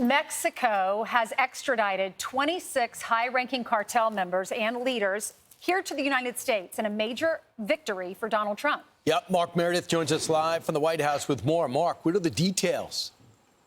Mexico has extradited 26 high-ranking cartel members and leaders here to the United States in a major victory for Donald Trump. Yep, Mark Meredith joins us live from the White House with more. Mark, what are the details?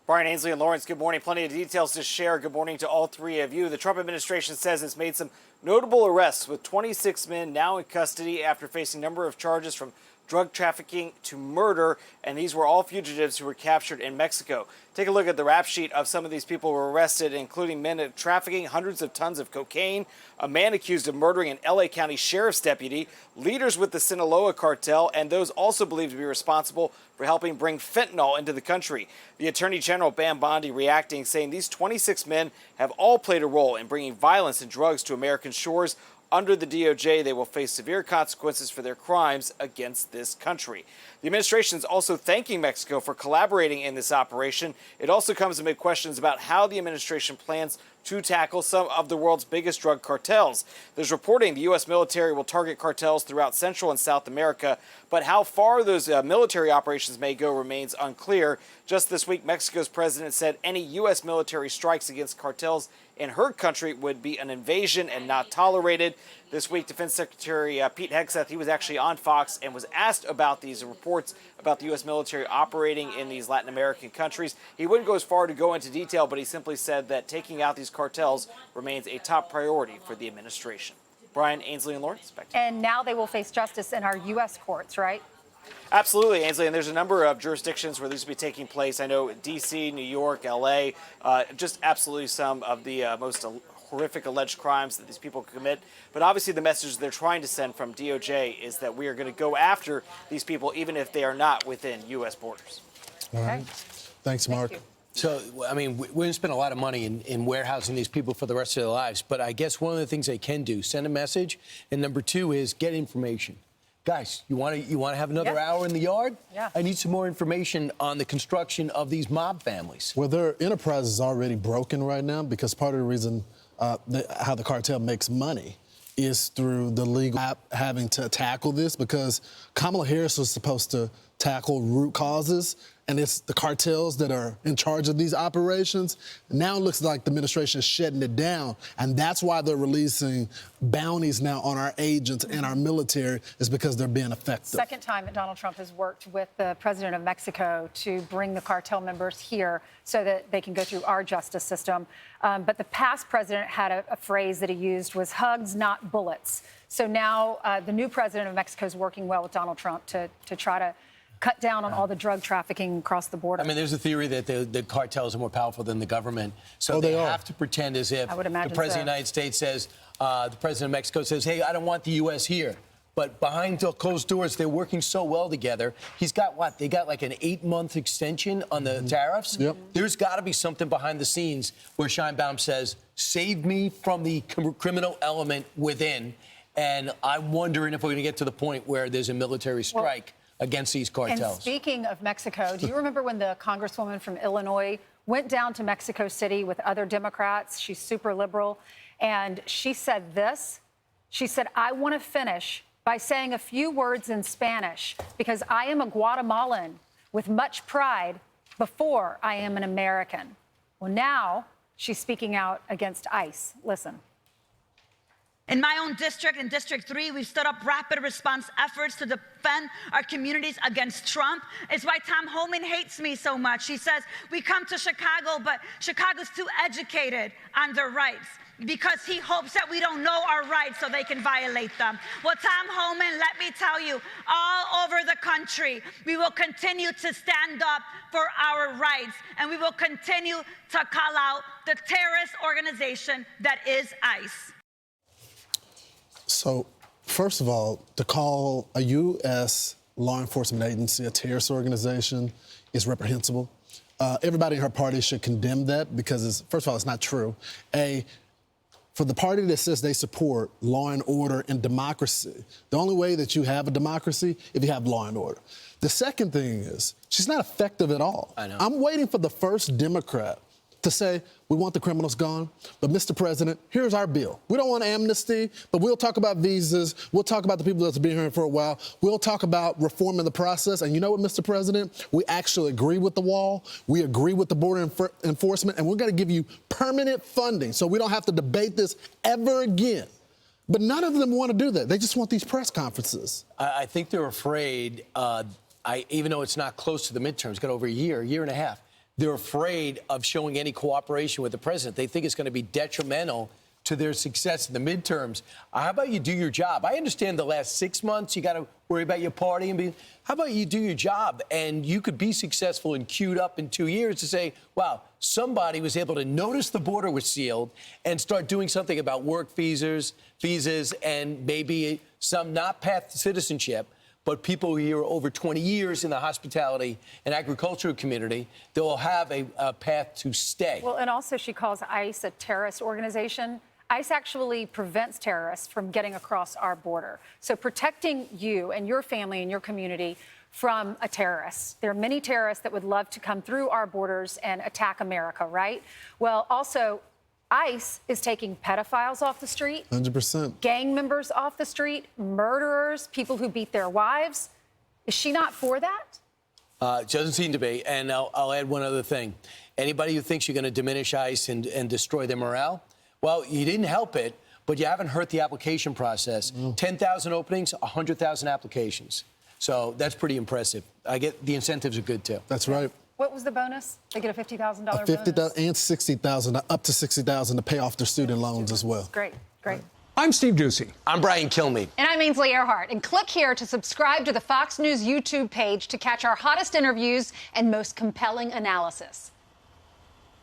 Brian, Ainsley, and Lawrence, good morning. Plenty of details to share. Good morning to all three of you. The Trump administration says it's made some notable arrests with 26 men now in custody after facing a number of charges from drug trafficking to murder, and these were all fugitives who were captured in Mexico. Take a look at the rap sheet of some of these people who were arrested, including men trafficking hundreds of tons of cocaine, a man accused of murdering an L.A. County sheriff's deputy, leaders with the Sinaloa cartel, and those also believed to be responsible for helping bring fentanyl into the country. The Attorney General, Bam Bondi, reacting, saying these 26 men have all played a role in bringing violence and drugs to American shores. Under the DOJ, they will face severe consequences for their crimes against this country. The administration is also thanking Mexico for collaborating in this operation. It also comes amid questions about how the administration plans to tackle some of the world's biggest drug cartels. There's reporting the U.S. military will target cartels throughout Central and South America, but how far those military operations may go remains unclear. Just this week, Mexico's president said any U.S. military strikes against cartels in her country would be an invasion and not tolerated. This week, Defense Secretary Pete Hegseth, he was actually on Fox and was asked about these reports about the U.S. military operating in these Latin American countries. He wouldn't go as far to go into detail, but he simply said that taking out these cartels remains a top priority for the administration. Brian, Ainsley, and Lawrence, back to you. And now they will face justice in our U.S. courts, right? Absolutely, Ainsley, and there's a number of jurisdictions where these will be taking place. I know D.C., New York, L.A., just absolutely some of the most horrific alleged crimes that these people commit. But obviously the message they're trying to send from DOJ is that we are going to go after these people even if they are not within U.S. borders. All right. Thanks, Mark. Thank you. So, I mean, we're going to spend a lot of money in warehousing these people for the rest of their lives. But I guess one of the things they can do, send a message. And number two is get information. Guys, you want to have another hour in the yard? Yeah. I need some more information on the construction of these mob families. Well, their enterprise is already broken right now because part of the reason how the cartel makes money is through the legal having to tackle this, because Kamala Harris was supposed to tackle root causes, and it's the cartels that are in charge of these operations. Now it looks like the administration is shutting it down, and that's why they're releasing bounties now on our agents and our military, is because they're being effective. Second time that Donald Trump has worked with the president of Mexico to bring the cartel members here so that they can go through our justice system. But the past president had a phrase that he used was hugs, not bullets. So now the new president of Mexico is working well with Donald Trump to try to cut down on all the drug trafficking across the border. I mean, there's a theory that the cartels are more powerful than the government. So they have to pretend as if the president of the United States says, the president of Mexico says, hey, I don't want the U.S. here. But behind closed doors, they're working so well together. He's got what? They got like an 8-month extension on the tariffs? Yep. There's got to be something behind the scenes where Scheinbaum says, save me from the criminal element within. And I'm wondering if we're going to get to the point where there's a military strike against these cartels. And speaking of Mexico, do you remember when the congresswoman from Illinois went down to Mexico City with other Democrats? She's super liberal. And she said this. She said, I want to finish by saying a few words in Spanish because I am a Guatemalan with much pride before I am an American. Well, now she's speaking out against ICE. Listen. In my own district, in District 3, we've stood up rapid response efforts to defend our communities against Trump. It's why Tom Homan hates me so much. He says, we come to Chicago, but Chicago's too educated on their rights because he hopes that we don't know our rights so they can violate them. Well, Tom Homan, let me tell you, all over the country, we will continue to stand up for our rights, and we will continue to call out the terrorist organization that is ICE. So, first of all, to call a U.S. law enforcement agency a terrorist organization is reprehensible. Everybody in her party should condemn that because, first of all, it's not true. For the party that says they support law and order and democracy, the only way that you have a democracy if you have law and order. The second thing is she's not effective at all. I know. I'm waiting for the first Democrat to say, we want the criminals gone, but Mr. President, here's our bill. We don't want amnesty, but we'll talk about visas. We'll talk about the people that's been here for a while. We'll talk about reforming the process. And you know what, Mr. President? We actually agree with the wall. We agree with the border enforcement, and we're going to give you permanent funding so we don't have to debate this ever again. But none of them want to do that. They just want these press conferences. I think they're afraid, even though it's not close to the midterms, got over a year and a half, they're afraid of showing any cooperation with the president. They think it's going to be detrimental to their success in the midterms. How about you do your job? I understand the last 6 months, you got to worry about your party and be. How about you do your job and you could be successful and queued up in 2 years to say, wow, somebody was able to notice the border was sealed and start doing something about work visas, and maybe some not path to citizenship, but people here over 20 years in the hospitality and agricultural community, they will have a path to stay. Well, and also she calls ICE a terrorist organization. ICE actually prevents terrorists from getting across our border. So protecting you and your family and your community from a terrorist. There are many terrorists that would love to come through our borders and attack America, right? Well, also, ICE is taking pedophiles off the street. 100%. Gang members off the street, murderers, people who beat their wives. Is she not for that? Doesn't seem to be. And I'll add one other thing. Anybody who thinks you're going to diminish ICE and destroy their morale, well, you didn't help it, but you haven't hurt the application process. 10,000 openings, 100,000 applications. So that's pretty impressive. I get the incentives are good, too. That's right. What was the bonus? They get a $50,000 bonus? $50,000 and $60,000, up to $60,000 to pay off their student loans as well. Great, great. Right. I'm Steve Ducey. I'm Brian Kilmeade. And I'm Ainsley Earhart. And click here to subscribe to the Fox News YouTube page to catch our hottest interviews and most compelling analysis.